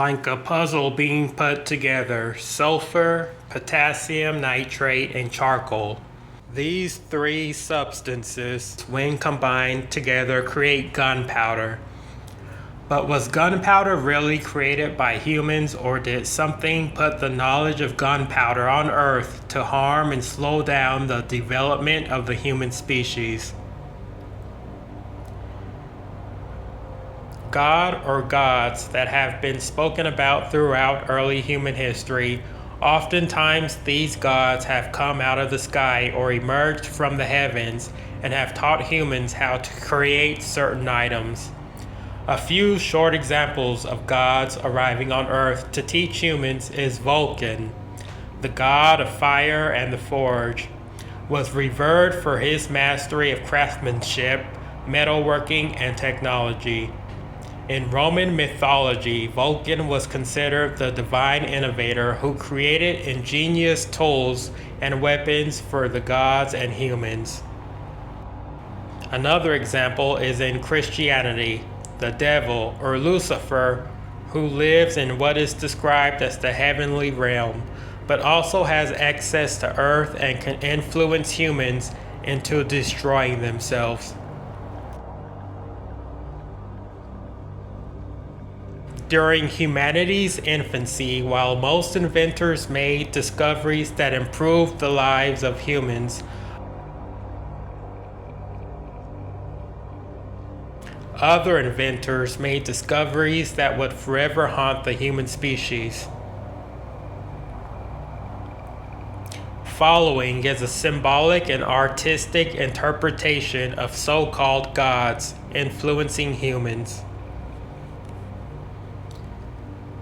like a puzzle being put together: sulfur, potassium nitrate, and charcoal. These three substances, when combined together, create gunpowder. But was gunpowder really created by humans, or did something put the knowledge of gunpowder on Earth to harm and slow down the development of the human species? God, or gods, that have been spoken about throughout early human history. Oftentimes these gods have come out of the sky or emerged from the heavens and have taught humans how to create certain items. A few short examples of gods arriving on Earth to teach humans is Vulcan, the god of fire and the forge, was revered for his mastery of craftsmanship, metalworking, and technology. In Roman mythology, Vulcan was considered the divine innovator who created ingenious tools and weapons for the gods and humans. Another example is in Christianity, the devil, or Lucifer, who lives in what is described as the heavenly realm, but also has access to earth and can influence humans into destroying themselves. During humanity's infancy, while most inventors made discoveries that improved the lives of humans, other inventors made discoveries that would forever haunt the human species. Following is a symbolic and artistic interpretation of so-called gods influencing humans.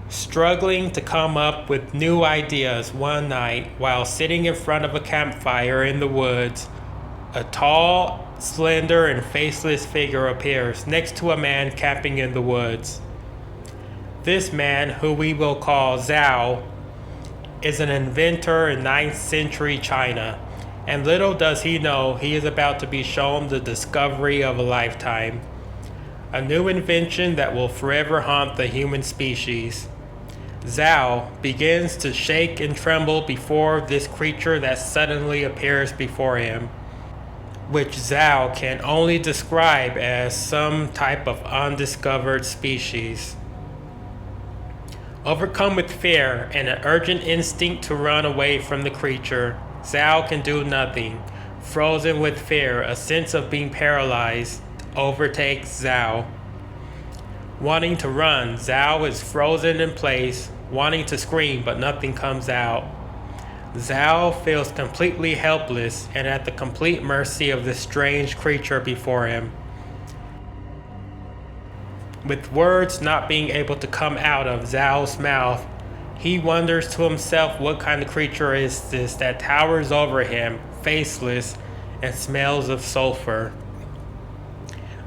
Struggling to come up with new ideas one night while sitting in front of a campfire in the woods, a tall, slender, and faceless figure appears next to a man camping in the woods. This man, who we will call Zhao, is an inventor in 9th century China, and little does he know he is about to be shown the discovery of a lifetime. A new invention that will forever haunt the human species. Zhao begins to shake and tremble before this creature that suddenly appears before him, which Zhao can only describe as some type of undiscovered species. Overcome with fear and an urgent instinct to run away from the creature, Zhao can do nothing. Frozen with fear, a sense of being paralyzed overtakes Zhao. Wanting to run, Zhao is frozen in place, wanting to scream, but nothing comes out. Zhao feels completely helpless and at the complete mercy of this strange creature before him. With words not being able to come out of Zhao's mouth, he wonders to himself what kind of creature is this that towers over him, faceless, and smells of sulfur.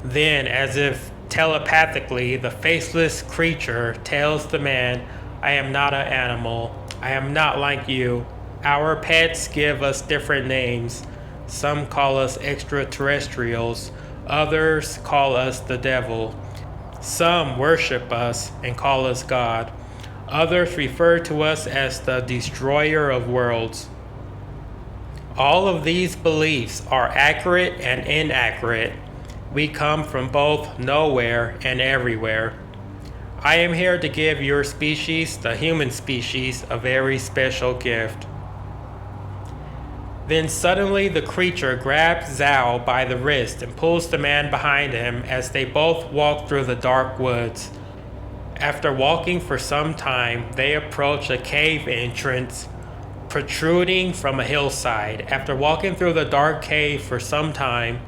Then, as if telepathically, the faceless creature tells the man, "I am not an animal. I am not like you. Our pets give us different names. Some call us extraterrestrials. Others call us the devil. Some worship us and call us God. Others refer to us as the destroyer of worlds." All of these beliefs are accurate and inaccurate. We come from both nowhere and everywhere. I am here to give your species, the human species, a very special gift. Then suddenly the creature grabs Zhao by the wrist and pulls the man behind him as they both walk through the dark woods. After walking for some time, they approach a cave entrance protruding from a hillside. After walking through the dark cave for some time,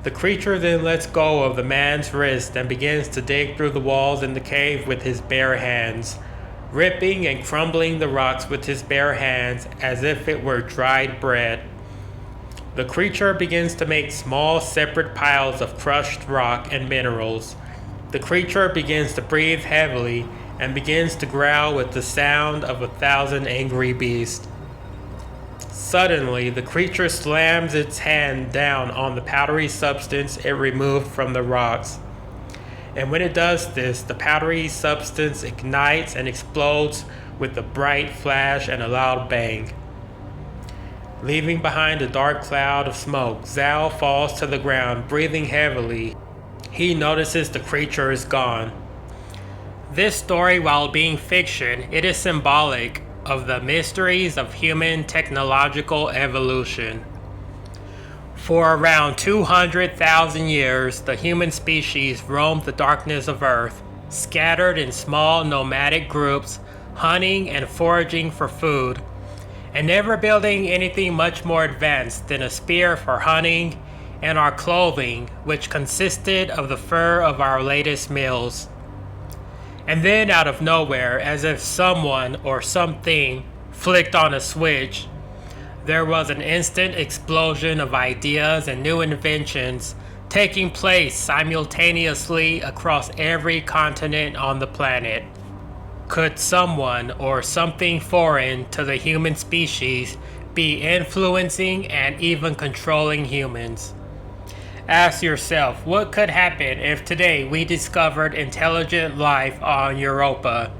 the creature then lets go of the man's wrist and begins to dig through the walls in the cave with his bare hands, ripping and crumbling the rocks with his bare hands as if it were dried bread. The creature begins to make small separate piles of crushed rock and minerals. The creature begins to breathe heavily and begins to growl with the sound of 1,000 angry beasts. Suddenly, the creature slams its hand down on the powdery substance it removed from the rocks. And when it does this, the powdery substance ignites and explodes with a bright flash and a loud bang. Leaving behind a dark cloud of smoke, Zhao falls to the ground, breathing heavily. He notices the creature is gone. This story, while being fiction, it is symbolic of the mysteries of human technological evolution. For around 200,000 years, the human species roamed the darkness of Earth, scattered in small nomadic groups, hunting and foraging for food, and never building anything much more advanced than a spear for hunting and our clothing, which consisted of the fur of our latest meals. And then out of nowhere, as if someone or something flicked on a switch, there was an instant explosion of ideas and new inventions taking place simultaneously across every continent on the planet. Could someone or something foreign to the human species be influencing and even controlling humans? Ask yourself, what could happen if today we discovered intelligent life on Europa?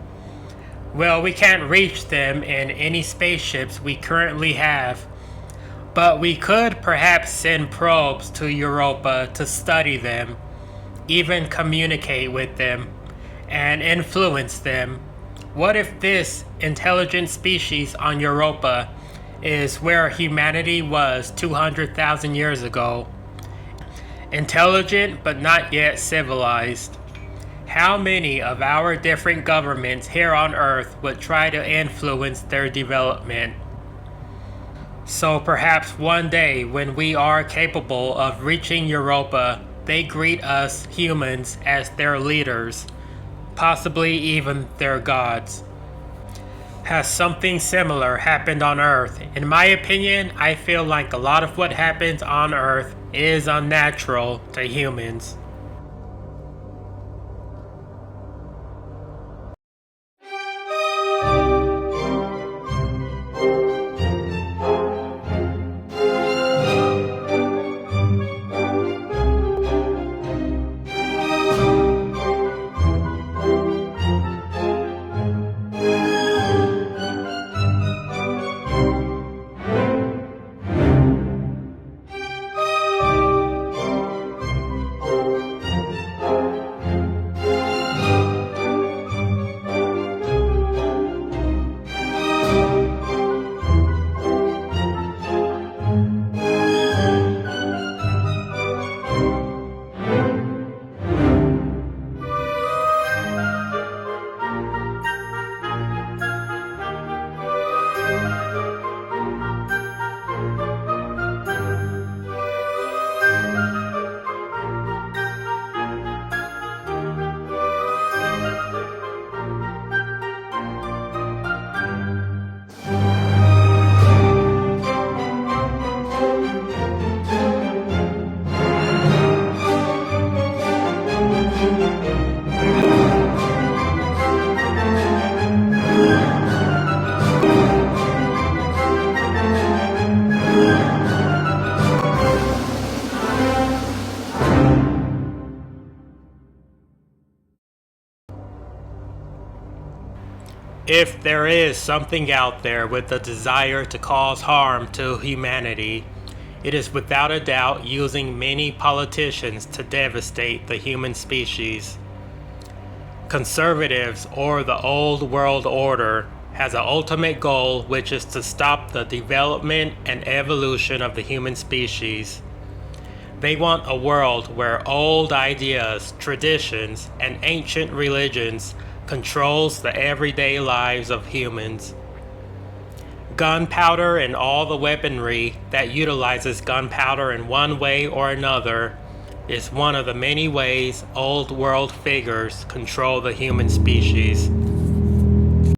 Well, we can't reach them in any spaceships we currently have, but we could perhaps send probes to Europa to study them, even communicate with them, and influence them. What if this intelligent species on Europa is where humanity was 200,000 years ago? Intelligent but not yet civilized. How many of our different governments here on Earth would try to influence their development? So perhaps one day when we are capable of reaching Europa, they greet us humans as their leaders, possibly even their gods. Has something similar happened on Earth? In my opinion, I feel like a lot of what happens on Earth is unnatural to humans. If there is something out there with a desire to cause harm to humanity, it is without a doubt using many politicians to devastate the human species. Conservatives, or the old world order, has an ultimate goal, which is to stop the development and evolution of the human species. They want a world where old ideas, traditions, and ancient religions controls the everyday lives of humans. Gunpowder and all the weaponry that utilizes gunpowder in one way or another is one of the many ways old world figures control the human species.